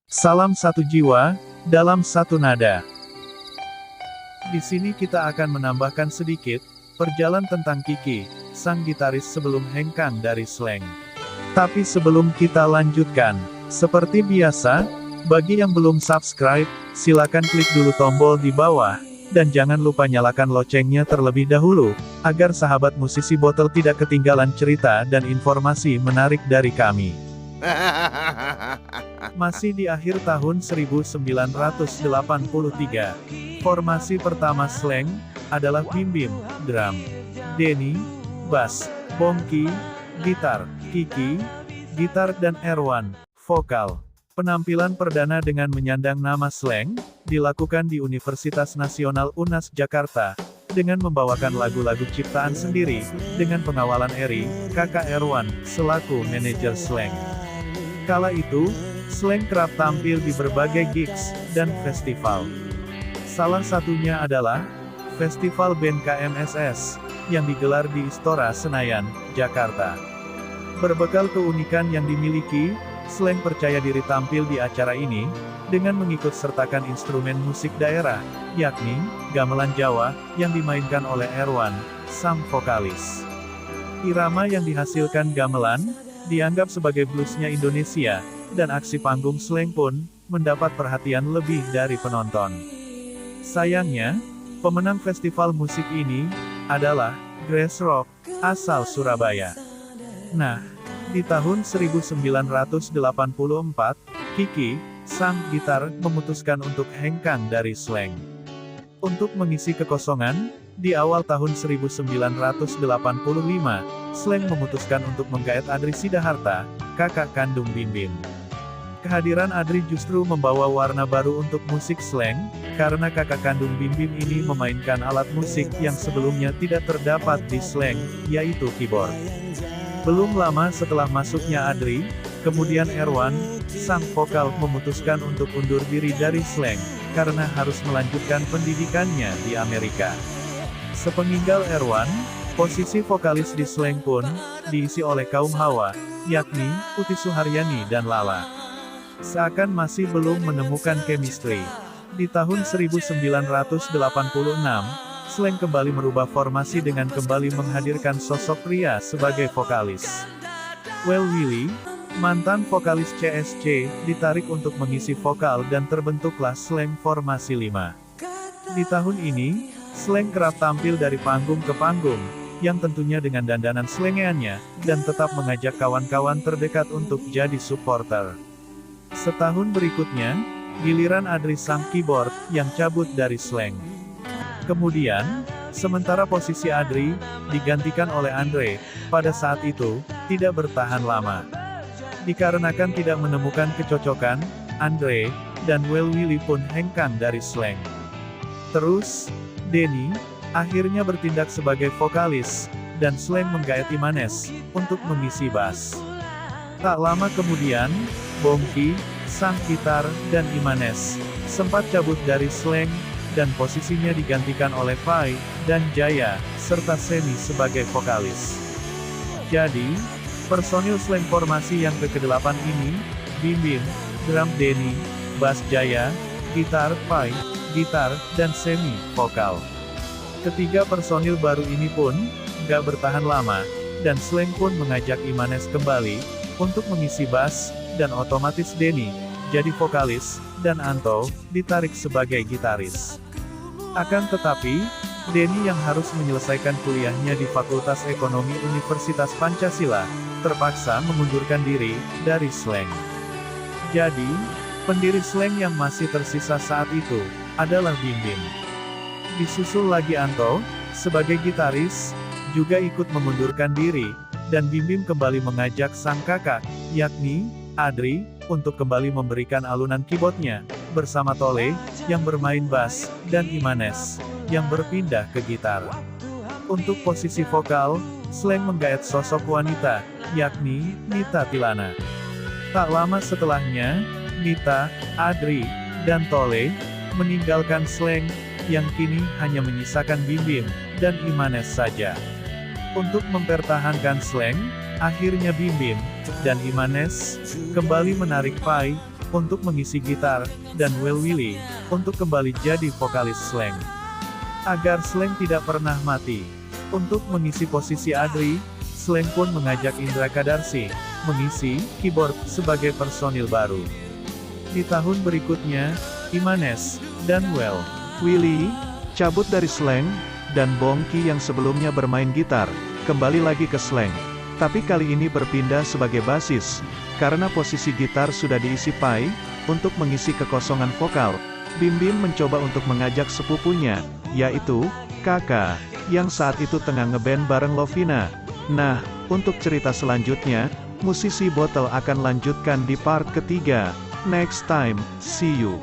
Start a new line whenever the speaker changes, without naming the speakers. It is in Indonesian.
Salam satu jiwa, dalam satu nada. Di sini kita akan menambahkan sedikit perjalanan tentang Kiki, sang gitaris sebelum hengkang dari Slank. Tapi sebelum kita lanjutkan, seperti biasa, bagi yang belum subscribe, silakan klik dulu tombol di bawah, dan jangan lupa nyalakan loncengnya terlebih dahulu, agar sahabat musisi botol tidak ketinggalan cerita dan informasi menarik dari kami. Masih di akhir tahun 1983, formasi pertama Slank adalah Bim Bim, drum, Denny, bass, Bongky, gitar, Kiki, gitar dan Erwan, vokal. Penampilan perdana dengan menyandang nama Slank, dilakukan di Universitas Nasional UNAS Jakarta, dengan membawakan lagu-lagu ciptaan sendiri, dengan pengawalan Eri, kakak Erwan, selaku manajer Slank. Kala itu, Slank kerap tampil di berbagai gigs dan festival. Salah satunya adalah Festival Band KMSS, yang digelar di Istora Senayan, Jakarta. Berbekal keunikan yang dimiliki, Slank percaya diri tampil di acara ini, dengan mengikut sertakan instrumen musik daerah, yakni gamelan Jawa, yang dimainkan oleh Erwan, sang vokalis. Irama yang dihasilkan gamelan, dianggap sebagai bluesnya Indonesia, dan aksi panggung Slank pun, mendapat perhatian lebih dari penonton. Sayangnya, pemenang festival musik ini, adalah Grass Rock, asal Surabaya. Nah, di tahun 1984, Kiki, sang gitar, memutuskan untuk hengkang dari Slank. Untuk mengisi kekosongan, di awal tahun 1985, Slank memutuskan untuk menggait Adri Sidaharta, kakak kandung Bim Bim. Kehadiran Adri justru membawa warna baru untuk musik Slank, karena kakak kandung Bim Bim ini memainkan alat musik yang sebelumnya tidak terdapat di Slank, yaitu keyboard. Belum lama setelah masuknya Adri, kemudian Erwan, sang vokal, memutuskan untuk undur diri dari Slank, karena harus melanjutkan pendidikannya di Amerika. Sepeninggal Erwan, posisi vokalis di Slank pun, diisi oleh kaum hawa, yakni, Uti Suharyani dan Lala. Seakan masih belum menemukan chemistry. Di tahun 1986, Slank kembali merubah formasi dengan kembali menghadirkan sosok pria sebagai vokalis. Well Willy, mantan vokalis CSC, ditarik untuk mengisi vokal dan terbentuklah Slank formasi 5. Di tahun ini, Slank kerap tampil dari panggung ke panggung, yang tentunya dengan dandanan slengeannya, dan tetap mengajak kawan-kawan terdekat untuk jadi supporter. Setahun berikutnya, giliran Adri sang keyboard, yang cabut dari Slank. Kemudian, sementara posisi Adri, digantikan oleh Andre, pada saat itu, tidak bertahan lama. Dikarenakan tidak menemukan kecocokan, Andre, dan Well Willy pun hengkang dari Slank. Terus, Denny, akhirnya bertindak sebagai vokalis, dan Slank menggait Imanes, untuk mengisi bass. Tak lama kemudian, Bongky, sang gitar, dan Imanes, sempat cabut dari Slank, dan posisinya digantikan oleh Pai, dan Jaya, serta Semi sebagai vokalis. Jadi, personil Slank formasi yang ke-8 ini, Bim Bim, drum Denny, bass Jaya, gitar Pai, gitar, dan Semi, vokal. Ketiga personil baru ini pun, gak bertahan lama, dan Slank pun mengajak Imanes kembali, untuk mengisi bass, dan otomatis Denny, jadi vokalis, dan Anto, ditarik sebagai gitaris. Akan tetapi, Denny yang harus menyelesaikan kuliahnya di Fakultas Ekonomi Universitas Pancasila, terpaksa mengundurkan diri dari Slank. Jadi, pendiri Slank yang masih tersisa saat itu, adalah Bim Bim. Disusul lagi Anto, sebagai gitaris, juga ikut mengundurkan diri, dan Bim Bim kembali mengajak sang kakak, yakni, Adri, untuk kembali memberikan alunan keyboardnya, bersama Tole, yang bermain bass, dan Imanes, yang berpindah ke gitar. Untuk posisi vokal, Slank menggait sosok wanita, yakni, Nita Tilana. Tak lama setelahnya, Nita, Adri, dan Tole, meninggalkan Slank, yang kini hanya menyisakan Bim Bim, dan Imanes saja. Untuk mempertahankan Slank, akhirnya Bim Bim, dan Imanes kembali menarik Pai untuk mengisi gitar, dan Will Willy untuk kembali jadi vokalis Slank. Agar Slank tidak pernah mati. Untuk mengisi posisi Adri, Slank pun mengajak Indra Kadarsi mengisi keyboard sebagai personil baru. Di tahun berikutnya, Imanes dan Will Willy cabut dari Slank, dan Bongky yang sebelumnya bermain gitar kembali lagi ke Slank. Tapi kali ini berpindah sebagai basis, karena posisi gitar sudah diisi Pai. Untuk mengisi kekosongan vokal, Bim Bim mencoba untuk mengajak sepupunya, yaitu Kakak, yang saat itu tengah ngeband bareng Lovina. Nah, untuk cerita selanjutnya, musisi Botol akan lanjutkan di part ketiga. Next time, see you.